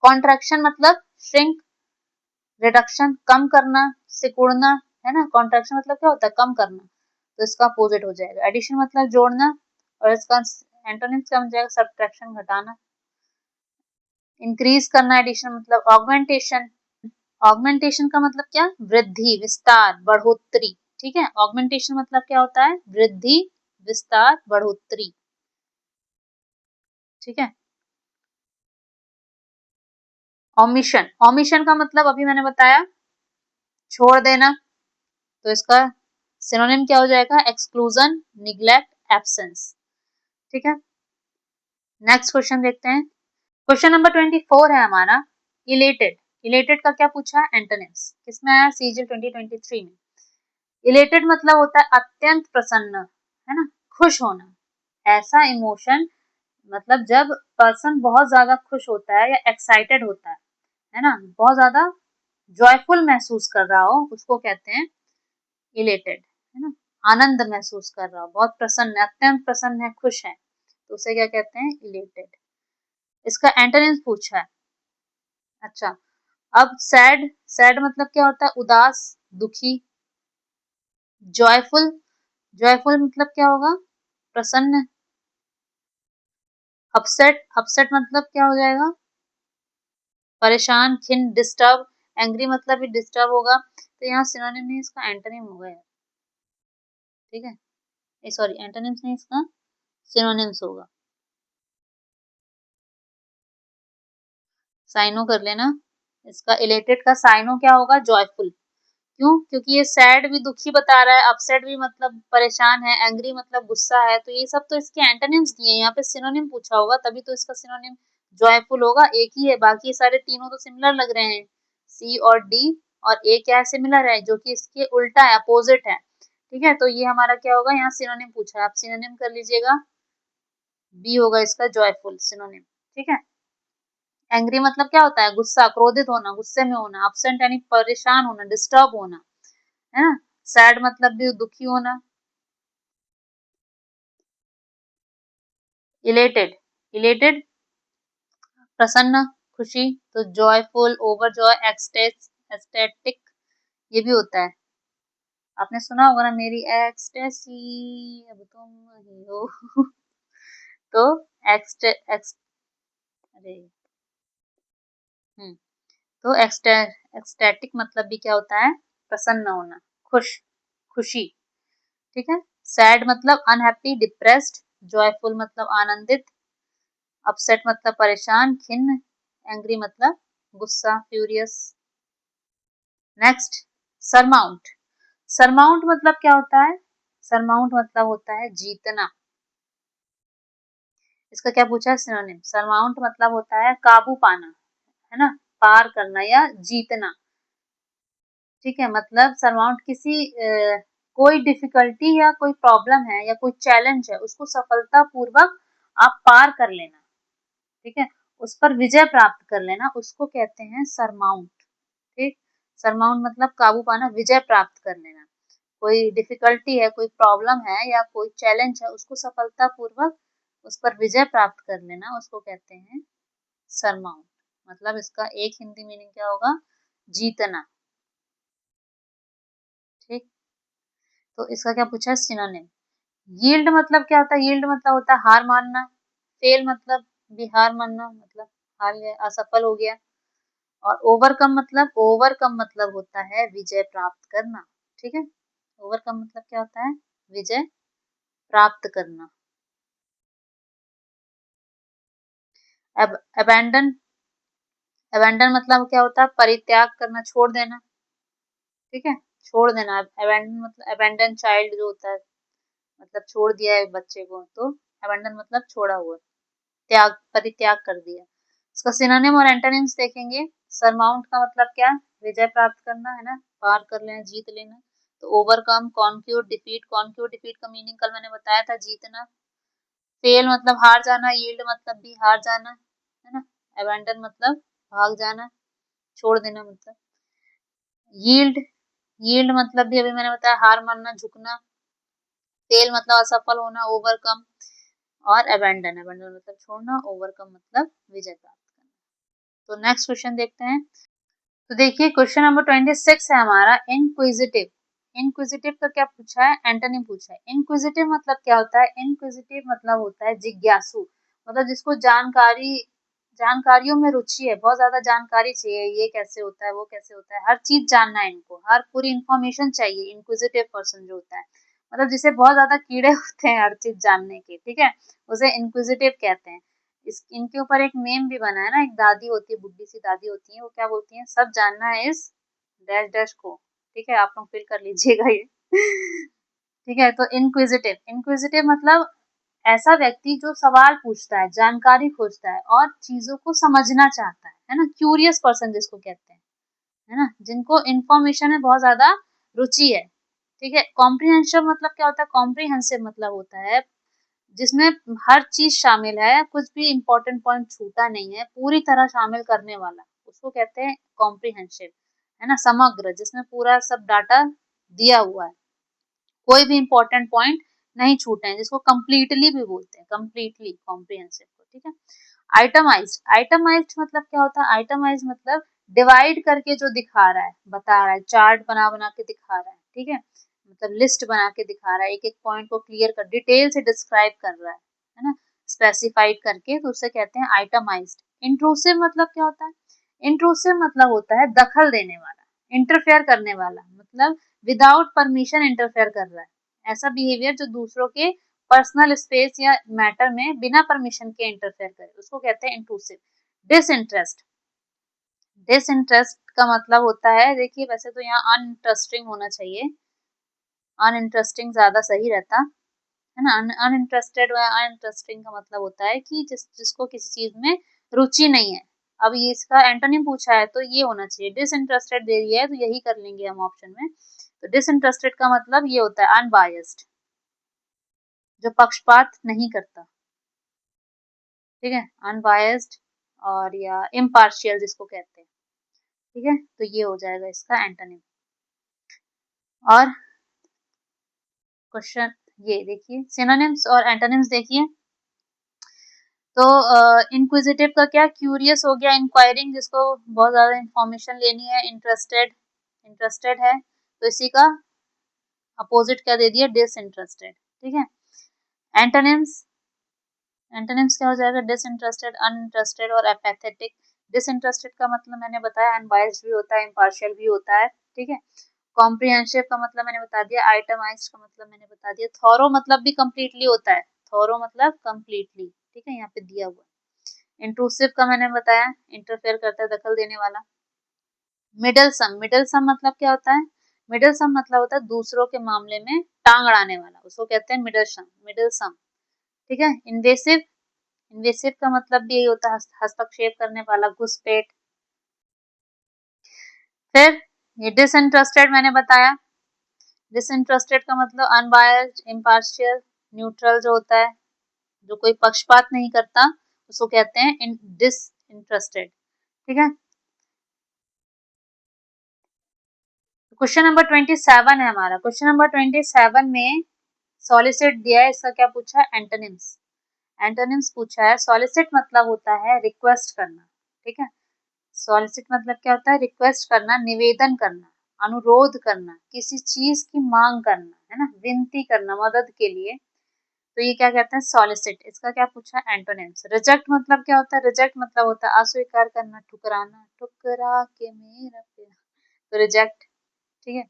कॉन्ट्रैक्शन मतलब श्रिंक, रिडक्शन कम करना, सिकुड़ना, है ना। कॉन्ट्रैक्शन मतलब क्या होता है? कम करना, तो इसका अपोजिट हो जाएगा। एडिशन मतलब जोड़ना, और इसका एंटोनिम्स क्या बन जाएगा? सब्ट्रैक्शन, घटाना। इंक्रीज करना, एडिशन मतलब ऑगमेंटेशन। ऑगमेंटेशन का मतलब क्या? वृद्धि, विस्तार, बढ़ोतरी, ठीक है। ऑगमेंटेशन मतलब क्या होता है? वृद्धि, विस्तार, बढ़ोतरी, ठीक है। ओमिशन, ओमिशन का मतलब अभी मैंने बताया, छोड़ देना, तो इसका सिनोनिम क्या हो जाएगा? एक्सक्लूजन, निग्लेक्ट, एब्सेंस, ठीक है। नेक्स्ट क्वेश्चन देखते हैं। क्वेश्चन नंबर 24 है हमारा, इलेटेड। इलेटेड का क्या पूछा है? एंटोनिम्स। किसमें आया? सीजीएल 2023 में। इलेटेड मतलब होता है अत्यंत प्रसन्न, है ना, खुश होना, ऐसा इमोशन, मतलब जब पर्सन बहुत ज्यादा खुश होता है या एक्साइटेड होता है ना, बहुत ज्यादा जॉयफुल महसूस कर रहा हो उसको कहते हैं इलेटेड, है ना। आनंद महसूस कर रहा हो, बहुत प्रसन्न है, अत्यंत प्रसन्न है, खुश है, तो उसे क्या कहते हैं इलेटेड। इसका एंटोनिम्स पूछा है। अच्छा, अब सैड, सैड मतलब क्या होता है उदास, दुखी। जॉयफुल, जॉयफुल मतलब क्या होगा प्रसन्न। अपसेट, अपसेट मतलब क्या हो जाएगा परेशान, खिन्न, डिस्टर्ब। एंग्री मतलब भी डिस्टर्ब होगा, तो यहाँ सिनोनिम नहीं इसका एंटोनिम होगा यार, ठीक है, सॉरी एंटोनिम्स नहीं इसका सिनोनिम्स होगा। साइनो कर लेना, इसका इलेटेड का साइनो क्या होगा जॉयफुल। क्यों, क्योंकि ये सैड भी दुखी बता रहा है, अपसेट भी मतलब परेशान है, एंग्री मतलब गुस्सा है, तो ये सब तो इसके एंटोनिम्स दिए हैं, यहाँ पे सिनोनिम पूछा होगा तभी तो इसका सिनोनिम जॉयफुल होगा। एक ही है, बाकी सारे तीनों तो सिमिलर लग रहे हैं, सी और डी, और ए क्या सिमिलर है जो कि इसके उल्टा है, अपोजिट है, ठीक है। तो ये हमारा क्या होगा, यहाँ सिनोनिम पूछा है, आप सिनोनिम कर लीजिएगा, बी होगा इसका जॉयफुल सिनोनिम, ठीक है। एंग्री मतलब क्या होता है गुस्सा, क्रोधित होना, गुस्से में होना। अपसेंट यानी परेशान होना, डिस्टर्ब होना, है ना। सैड मतलब भी दुखी होना। इलेटेड, इलेटेड प्रसन्न, खुशी, तो जॉयफुल, ओवरजॉय, एक्सटेटिक ये भी होता है। आपने सुना होगा ना मेरी एक्सटेसी अब तुम ही हो तो अरे हम्म तो एक्सटेटिक मतलब भी क्या होता है प्रसन्न होना, खुश, खुशी, ठीक है। सैड मतलब अनहैप्पी, डिप्रेस्ड। जॉयफुल मतलब आनंदित। अपसेट मतलब परेशान, खिन्न। एंग्री मतलब गुस्सा, फ्यूरियस। Next, surmount. सरमाउंट मतलब क्या होता है, सरमाउंट मतलब होता है जीतना। इसका क्या पूछा है सिनोनिम, सरमाउंट मतलब होता है काबू पाना, है ना, पार करना या जीतना, ठीक है। मतलब सरमाउंट किसी कोई डिफिकल्टी या कोई प्रॉब्लम है या कोई चैलेंज है उसको सफलता पूर्वक आप पार कर लेना, ठीक है, उस पर विजय प्राप्त कर लेना, उसको कहते हैं सरमाउंट, ठीक। सरमाउंट मतलब काबू पाना, विजय प्राप्त कर लेना। कोई डिफिकल्टी है, कोई प्रॉब्लम है या कोई चैलेंज है उसको सफलता पूर्वक उस पर विजय प्राप्त कर लेना, उसको कहते हैं सरमाउंट। मतलब इसका एक हिंदी मीनिंग क्या होगा जीतना, ठीक। तो इसका क्या पूछा है सिनोनिम। यील्ड मतलब क्या होता है, यील्ड मतलब होता है हार मानना। फेल मतलब भी हार मानना, मतलब हार गया, असफल हो गया। और ओवरकम मतलब होता है विजय प्राप्त करना, ठीक है। ओवरकम मतलब क्या होता है विजय प्राप्त करना। अब अबैंडन, अबैंडन मतलब क्या होता है परित्याग करना, छोड़ देना, ठीक है, छोड़ देना। अबैंडन मतलब अबैंडन चाइल्ड जो होता है, मतलब छोड़ दिया है बच्चे को, तो अबैंडन मतलब छोड़ा हुआ, त्याग, परित्याग कर दिया। इसका सिनोनिम और एंटोनिम्स देखेंगे। सरमाउंट का मतलब क्या, विजय प्राप्त करना, है ना, पार कर लेना, जीत लेना। तो overcome, conquer, defeat. Conquer, defeat का मीनिंग कल मैंने बताया था, जीतना। फेल मतलब हार जाना, यील्ड मतलब भी हार जाना, है ना। अबैंडन मतलब भाग जाना, छोड़ देना मतलब। यील्ड, यील्ड मतलब भी अभी मैंने बताया हार मानना, झुकना। फेल मतलब असफल होना, ओवरकम। और अबैंडन, अबैंडन मतलब छोड़ना, ओवरकम मतलब विजय प्राप्त करना। तो नेक्स्ट क्वेश्चन देखते हैं। तो देखिए क्वेश्चन नंबर 26 है हमारा, इनक्विजिटिव। इनक्विजिटिव का क्या पूछा है, एंटोनिम पूछा है। इनक्विजिटिव मतलब क्या होता है, इनक्विजिटिव मतलब होता है जिज्ञासु, मतलब जिसको जानकारी, जानकारियों में रुचि है, बहुत ज्यादा जानकारी चाहिए, ये कैसे होता है, वो कैसे होता है, हर चीज जानना है इनको, हर पूरी इंफॉर्मेशन चाहिए। इनक्विजिटिव पर्सन जो होता है, मतलब जिसे बहुत ज्यादा कीड़े होते हैं हर चीज जानने के, ठीक है, उसे इनक्विजिटिव कहते हैं। इस इनके ऊपर एक मेम भी बना है ना, एक दादी होती है, बुड्ढी सी दादी होती है, वो क्या बोलती है, सब जानना है इस डैश डैश को, ठीक है, आप लोग फिल कर लीजिएगा ये ठीक है। तो इनक्विजिटिव, इनक्विजिटिव मतलब ऐसा व्यक्ति जो सवाल पूछता है, जानकारी खोजता है और चीजों को समझना चाहता है ना, क्यूरियस पर्सन जिसको कहते हैं, है ना, जिनको इंफॉर्मेशन में बहुत ज्यादा रुचि है, ठीक है। कॉम्प्रिहेंसिव मतलब क्या होता है, कॉम्प्रिहेंसिव मतलब होता है जिसमें हर चीज शामिल है, कुछ भी इंपॉर्टेंट पॉइंट छूटा नहीं है, पूरी तरह शामिल करने वाला, उसको कहते हैं कॉम्प्रिहेंसिव, है ना, समग्र, जिसमें पूरा सब डाटा दिया हुआ है, कोई भी इंपॉर्टेंट पॉइंट नहीं छूटे हैं, जिसको कंप्लीटली भी बोलते हैं, कंप्लीटली कॉम्प्रिहेंसिव को, ठीक है। आइटमाइज्ड, आइटमाइज्ड मतलब क्या होता है, आइटमाइज्ड मतलब डिवाइड करके जो दिखा रहा है, बता रहा है, चार्ट बना बना के दिखा रहा है, ठीक है, मतलब लिस्ट बना के दिखा रहा है, एक एक पॉइंट को क्लियर कर, डिटेल से डिस्क्राइब कर रहा है ना, स्पेसिफाइड करके, तो उसे कहते हैं आइटमाइज्ड। इंट्रूसिव मतलब क्या होता है, इंट्रूसिव मतलब होता है दखल देने वाला, इंटरफेयर करने वाला, मतलब विदाउट परमिशन इंटरफेयर कर रहा है, ऐसा बिहेवियर जो दूसरों के पर्सनल स्पेस या मैटर में बिना परमिशन के इंटरफेयर करे, उसको कहते हैं इंट्रूसिव। डिसइंटरेस्ट, डिसइंटरेस्ट का मतलब होता है, देखिए वैसे तो यहाँ अनइंटरेस्टिंग होना चाहिए, अनइंटरेस्टिंग ज्यादा सही रहता है ना, अनइंटरेस्टेड व अनइंटरेस्टिंग का मतलब होता है कि जिसको किसी चीज में रुचि नहीं है। अब ये इसका एंटोनिम पूछा है तो ये होना चाहिए, डिसइंटरेस्टेड दे दिया है तो यही कर लेंगे हम ऑप्शन में। तो डिसइंटरेस्टेड का मतलब ये होता है अनबायस्ड, जो पक्षपात नहीं करता, ठीक है, अनबायस्ड, और या इम्पार्शियल जिसको कहते हैं, ठीक है, तो ये हो जाएगा इसका एंटोनिम। और क्वेश्चन ये देखिए, सिनोनिम्स और एंटोनिम्स देखिए, तो इंक्विजिटिव का क्या, क्यूरियस हो गया, इंक्वायरिंग जिसको बहुत ज्यादा इंफॉर्मेशन लेनी है, इंटरेस्टेड, इंटरेस्टेड है, तो इसी का अपोजिट क्या दे दिया, डिसइंटरेस्टेड, ठीक है। एंटोनिम्स, एंटोनिम्स क्या हो जाएगा, डिसइंटरेस्टेड, अनइंटरेस्टेड और एपैथेटिक। डिसइंटरेस्टेड का मतलब मैंने बताया अनबायस्ड भी होता है, इम्पार्शियल भी होता है, ठीक है। कॉम्प्रिहेंसिव का मतलब मैंने बता दिया, आइटमाइज्ड का मतलब मैंने बता दिया, थॉरो मतलब भी कंप्लीटली होता है, थॉरो मतलब कंप्लीटली, ठीक है, यहाँ पे दिया हुआ। इंट्रूसिव का मैंने बताया, इंटरफेयर करता है, दखल देने वाला। मिडल सम, मिडल सम मतलब क्या होता है, मिडल सम मतलब होता है दूसरों के मामले में टांग अड़ाने वाला, उसको कहते हैं मिडल सम, मिडल सम, ठीक है। इन्वेसिव, इन्वेसिव का मतलब भी यही होता है, हस्तक्षेप करने वाला, घुसपैठ। फिर ये डिसइंटरेस्टेड मैंने बताया, डिसइंटरेस्टेड का मतलब अनबायस्ड, इम्पार्शियल, न्यूट्रल जो होता है, जो कोई पक्षपात नहीं करता, उसको कहते हैं डिसइंटरेस्टेड, ठीक है। क्वेश्चन नंबर 27 है हमारा, क्वेश्चन नंबर 27 में सॉलिसिट दिया है, इसका क्या पूछा है, एंटोनिम्स, एंटोनिम्स पूछा है। सॉलिसिट मतलब होता है रिक्वेस्ट करना, ठीक है, सॉलिसिट मतलब क्या होता है, रिक्वेस्ट करना, निवेदन करना, अनुरोध करना, किसी चीज की मांग करना, है ना, विनती करना मदद के लिए, तो ये क्या कहते हैं, सॉलिसिट। इसका क्या पूछा है, एंटोनिम्स। रिजेक्ट मतलब क्या होता है, रिजेक्ट मतलब होता है अस्वीकार करना, ठुकराना, ठुकरा के मेरा प्यार, तो रिजेक्ट, ठीक है।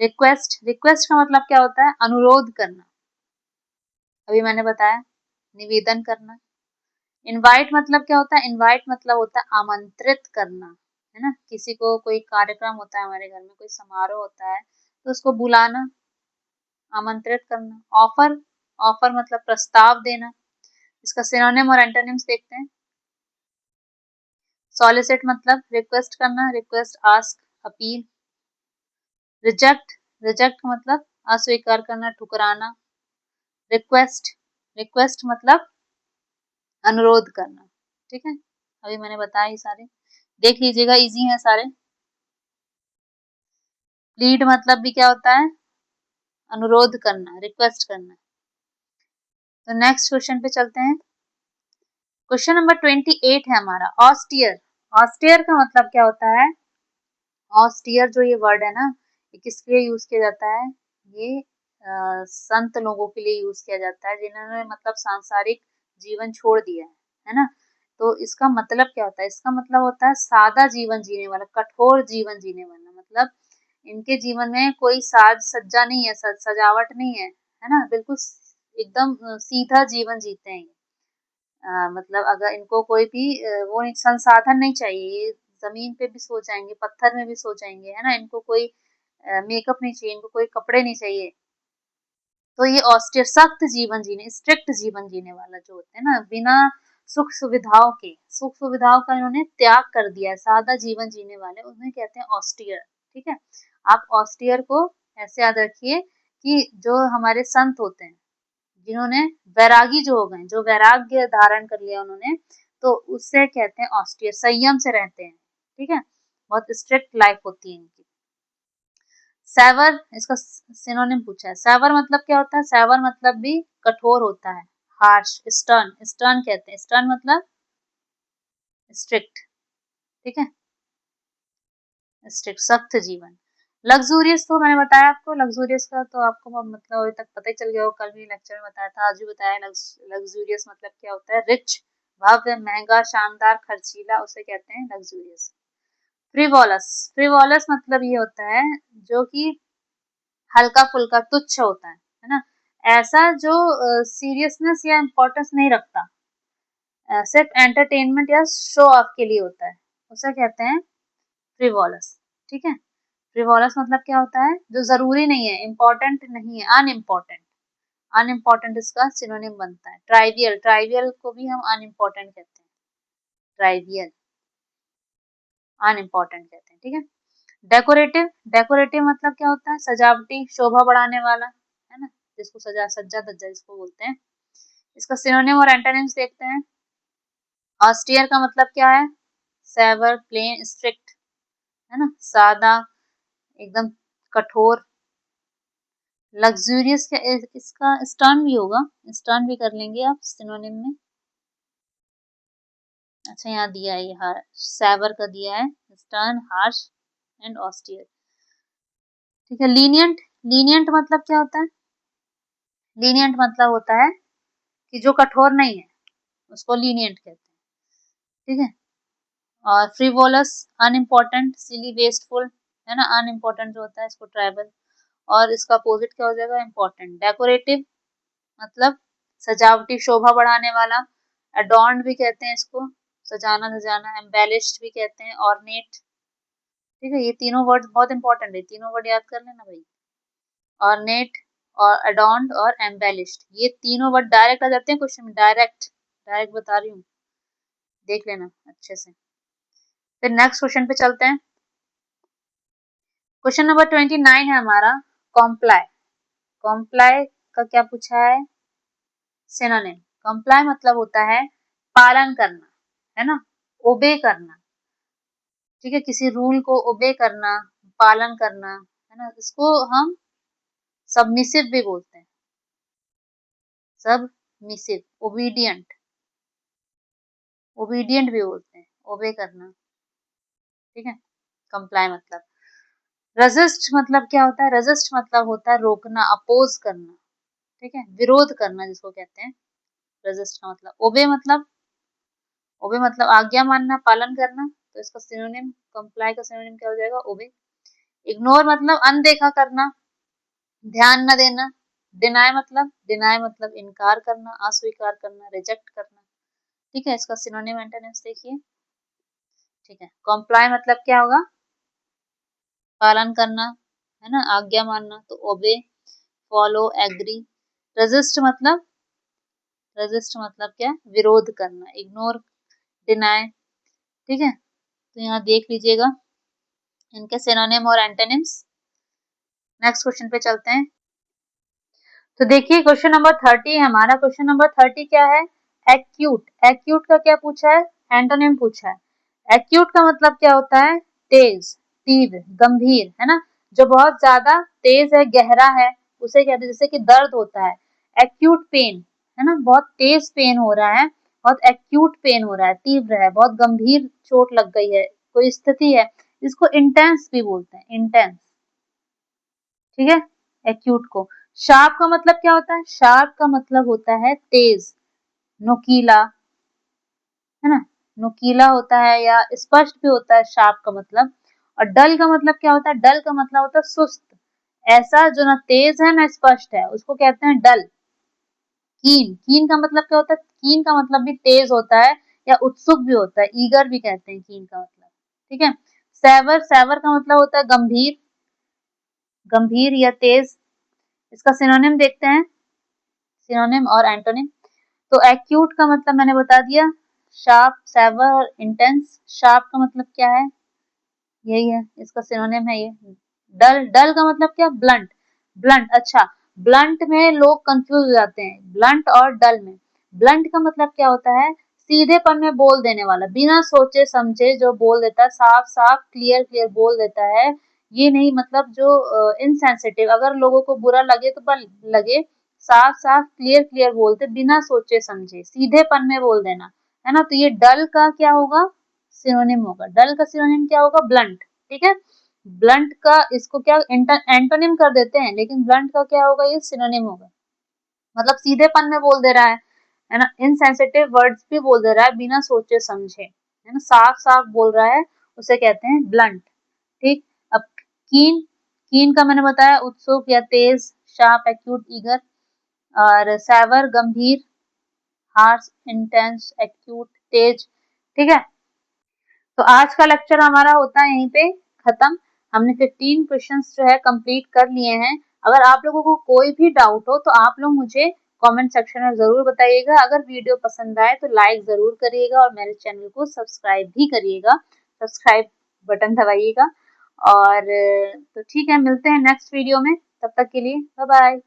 रिक्वेस्ट, रिक्वेस्ट का मतलब क्या होता है, अनुरोध करना, अभी मैंने बताया, निवेदन करना। इनवाइट मतलब क्या होता है, इनवाइट मतलब होता है आमंत्रित करना, है ना, किसी को कोई कार्यक्रम होता है हमारे घर में, कोई समारोह होता है तो उसको बुलाना, आमंत्रित करना। ऑफर, ऑफर मतलब प्रस्ताव देना, इसका सिनोनिम और एंटोनिम्स देखते हैं। सॉलिसिट मतलब रिक्वेस्ट करना, request, ask, appeal. Reject, reject मतलब अस्वीकार करना, ठुकराना। रिक्वेस्ट, रिक्वेस्ट मतलब अनुरोध करना, ठीक है, अभी मैंने बताया ये सारे, देख लीजिएगा, इजी है सारे। प्लीड मतलब भी क्या होता है, अनुरोध करना, रिक्वेस्ट करना। तो नेक्स्ट क्वेश्चन पे चलते हैं, क्वेश्चन नंबर 28 है हमारा, ऑस्टियर। ऑस्टियर का मतलब क्या होता है, ऑस्टियर जो ये वर्ड है ना, ये किसके लिए यूज किया जाता है, ये संत लोगों के लिए यूज किया जाता है, जिन्होंने मतलब सांसारिक जीवन छोड़ दिया है ना। तो इसका मतलब क्या होता है, इसका मतलब होता है सादा जीवन जीने वाला, कठोर जीवन जीने वाला, मतलब इनके जीवन में कोई साज सज्जा नहीं है, सजावट नहीं है ना, बिल्कुल एकदम सीधा जीवन जीते हैं। मतलब अगर इनको कोई भी वो संसाधन नहीं चाहिए, ये जमीन पे भी सो जाएंगे, पत्थर में भी सो जाएंगे, है ना, इनको कोई मेकअप नहीं चाहिए, इनको कोई कपड़े नहीं चाहिए। तो ये ऑस्टियर, सख्त जीवन जीने, स्ट्रिक्ट जीवन जीने वाला जो होते हैं ना, बिना सुख सुविधाओं के, सुख सुविधाओं का इन्होंने त्याग कर दिया है, सादा जीवन जीने वाले, उन्हें कहते हैं ऑस्टियर, ठीक है। आप ऑस्टियर को ऐसे याद रखिए कि जो हमारे संत होते हैं, जिन्होंने वैरागी जो हो गए, जो वैराग्य धारण कर लिया उन्होंने, तो उससे कहते हैं ऑस्टियर, संयम से रहते हैं, ठीक है। बहुत स्ट्रिक्ट लाइफ होती है इनकी। सेवर, इसका सिनोनिम पूछा है। सेवर मतलब क्या होता है? सेवर मतलब भी कठोर होता है, हार्श, स्टर्न, स्टर्न कहते हैं, स्टर्न मतलब स्ट्रिक्ट, ठीक है, स्ट्रिक्ट, सख्त जीवन। लग्जूरियस तो मैंने बताया आपको, लग्जूरियस का तो आपको मतलब अभी तक पता ही चल गया हो, कल भी लेक्चर में बताया था, आज भी बताया। लग्जूरियस मतलब क्या होता है? रिच, भव्य, महंगा, शानदार, खर्चीला, उसे कहते हैं लग्जूरियस। फ्रिवोलस, फ्रिवोलस मतलब ये होता है जो कि हल्का फुल्का, तुच्छ होता है ना, ऐसा जो सीरियसनेस या इम्पोर्टेंस नहीं रखता, सिर्फ एंटरटेनमेंट या शो ऑफ के लिए होता है, उसे कहते हैं फ्रिवोलस, ठीक है। फ्रिवोलस मतलब क्या होता है? जो जरूरी नहीं है, इम्पोर्टेंट नहीं है, अनइम्पोर्टेंट, अनइम्पोर्टेंट इसका सिनोनिम बनता है। ट्राइवियल, ट्राइवियल को भी हम अनइम्पोर्टेंट कहते हैं, ट्राइवियल, अनइम्पोर्टेंट कहते हैं, ठीक है। डेकोरेटिव, डेकोरेटिव मतलब क्या होता है? सजावटी, शोभा बढ़ाने वाला, है ना, जिसको सज्जा धज्जा जिसको बोलते हैं। इसका सिनोनिम और एंटोनिम्स देखते हैं। ऑस्टियर का मतलब क्या है? सेवर, प्लेन, स्ट्रिक्ट, है ना, सादा, एकदम कठोर। लग्जूरियस का इसका स्टर्न भी होगा, स्टर्न भी कर लेंगे आप सिनोनिम में। अच्छा, यहाँ दिया है, ये सेवर का दिया है, स्टर्न, हार्श एंड ऑस्टियर, ठीक है। लीनियंट, लीनियंट मतलब क्या होता है? लीनियंट मतलब होता है कि जो कठोर नहीं है, उसको लीनियंट कहते हैं, ठीक है। और फ्रिवोलस, अनइम्पोर्टेंट, सिली, वेस्टफुल, है ना, अनइम्पोर्टेंट जो होता है इसको ट्राइबल। और इसका अपोजिट क्या हो जाएगा? इम्पोर्टेंट। डेकोरेटिव मतलब सजावटी, शोभा बढ़ाने वाला। अडॉर्न्ड भी कहते हैं इसको, सजाना धजाना। एम्बेलिश्ड भी कहते हैं, ऑर्नेट, ठीक है। ये तीनों वर्ड बहुत इंपॉर्टेंट है, तीनों वर्ड याद कर लेना भाई। ऑर्नेट और अडॉर्न्ड और एम्बेलिश्ड, ये तीनों वर्ड डायरेक्ट आ जाते हैं क्वेश्चन में, डायरेक्ट, डायरेक्ट बता रही हूँ, देख लेना अच्छे से। फिर नेक्स्ट क्वेश्चन पे चलते हैं। क्वेश्चन नंबर 29 है हमारा, कॉम्प्लाई। कॉम्प्लाई का क्या पूछा है? सिनोनिम। कॉम्प्लाई मतलब होता है पालन करना, है ना, ओबे करना, ठीक है, किसी रूल को ओबे करना, पालन करना, है ना, इसको हम सबमिसिव भी बोलते हैं, सबमिसिव, ओबीडियंट, ओबीडियंट भी बोलते हैं, ओबे करना, ठीक है। कंप्लाई मतलब। रेजिस्ट मतलब क्या होता है? रेजिस्ट मतलब होता है रोकना, अपोज करना, ठीक है, विरोध करना जिसको कहते हैं। रेजिस्ट का मतलब। ओबे मतलब आज्ञा मानना, पालन करना, तो इसका सिनोनिम, कंप्लाई का सिनोनिम क्या हो जाएगा? ओबे। इग्नोर मतलब अनदेखा करना, ध्यान न देना। डिनाई मतलब इनकार करना, अस्वीकार करना, रिजेक्ट करना, ठीक है। इसका सिनोनिम एंटोनिम्स देखिए, ठीक है। कॉम्प्लाई मतलब क्या होगा? पालन करना, है ना, आज्ञा मानना, तो ओबे, फॉलो, एग्री। रेजिस्ट मतलब क्या? विरोध करना, इग्नोर, डिनाई, ठीक है। तो यहाँ देख लीजिएगा इनके सिनोनिम और एंटोनिम्स। नेक्स्ट क्वेश्चन पे चलते हैं। तो देखिए क्वेश्चन नंबर 30 है हमारा। क्वेश्चन नंबर 30 क्या है? एक्यूट। एक्यूट का क्या पूछा है? एंटोनिम पूछा है। एक्यूट का मतलब क्या होता है? तेज, तीव्र, गंभीर, है ना, जो बहुत ज्यादा तेज है, गहरा है, उसे कहते हैं, जैसे कि दर्द होता है, एक्यूट पेन, है ना, बहुत तेज पेन हो रहा है, बहुत एक्यूट पेन हो रहा है, तीव्र है, बहुत गंभीर चोट लग गई है, कोई स्थिति है, इसको इंटेंस भी बोलते हैं, इंटेंस, ठीक है, एक्यूट को। शार्प का मतलब क्या होता है? शार्प का मतलब होता है तेज, नुकीला, है ना, नुकीला होता है या स्पष्ट भी होता है शार्प का मतलब। और डल का मतलब क्या होता है? डल का मतलब होता है सुस्त, ऐसा जो ना तेज है ना स्पष्ट है, उसको कहते हैं डल। कीन, कीन का मतलब क्या होता है? कीन का मतलब भी तेज होता है या उत्सुक भी होता है, ईगर भी कहते हैं कीन का मतलब, ठीक है। सेवर, सेवर का मतलब होता है गंभीर, गंभीर या तेज। इसका सिनोनिम देखते हैं, सिनोनिम और एंटोनिम। तो एक्यूट का मतलब मैंने बता दिया, शार्प, सेवर और इंटेंस। शार्प का मतलब क्या है? यही है, इसका सिनोनिम है ये। डल, डल का मतलब क्या? ब्लंट, ब्लंट, अच्छा, ब्लंट में लोग कंफ्यूज हो जाते हैं, ब्लंट और डल में। ब्लंट का मतलब क्या होता है? सीधेपन में बोल देने वाला, बिना सोचे समझे जो बोल देता है, साफ साफ क्लियर क्लियर बोल देता है। ये नहीं मतलब जो इनसेंसिटिव, अगर लोगों को बुरा लगे तो लगे, साफ साफ क्लियर क्लियर बोलते, बिना सोचे समझे, सीधेपन में बोल देना, है ना। तो ये डल का क्या होगा, सिनोनिम होगा। डल का सिनोनिम क्या होगा, ब्लंट। ठीक है, ब्लंट का इसको क्या एंटोनिम कर देते हैं, लेकिन ब्लंट का क्या होगा, ये सिनोनिम होगा। मतलब सीधेपन में बोल दे रहा है ना। इनसेंसिटिव वर्ड्स भी बोल दे रहा है बिना सोचे समझे, है ना, साफ साफ बोल रहा है, उसे कहते हैं ब्लंट। ठीक। अब कीन, कीन का मैंने बताया उत्सुक या तेज, शार्प एक्यूट ईगर, और सैवर गंभीर, हार्श इंटेंस एक्यूट तेज। ठीक है, तो आज का लेक्चर हमारा होता है यहीं पे खत्म। हमने 15 क्वेश्चंस जो है कंप्लीट कर लिए हैं। अगर आप लोगों को कोई भी डाउट हो तो आप लोग मुझे कमेंट सेक्शन में जरूर बताइएगा। अगर वीडियो पसंद आए तो लाइक जरूर करिएगा और मेरे चैनल को सब्सक्राइब भी करिएगा, सब्सक्राइब बटन दबाइएगा। और तो ठीक है, मिलते हैं नेक्स्ट वीडियो में, तब तक के लिए बाय बाय।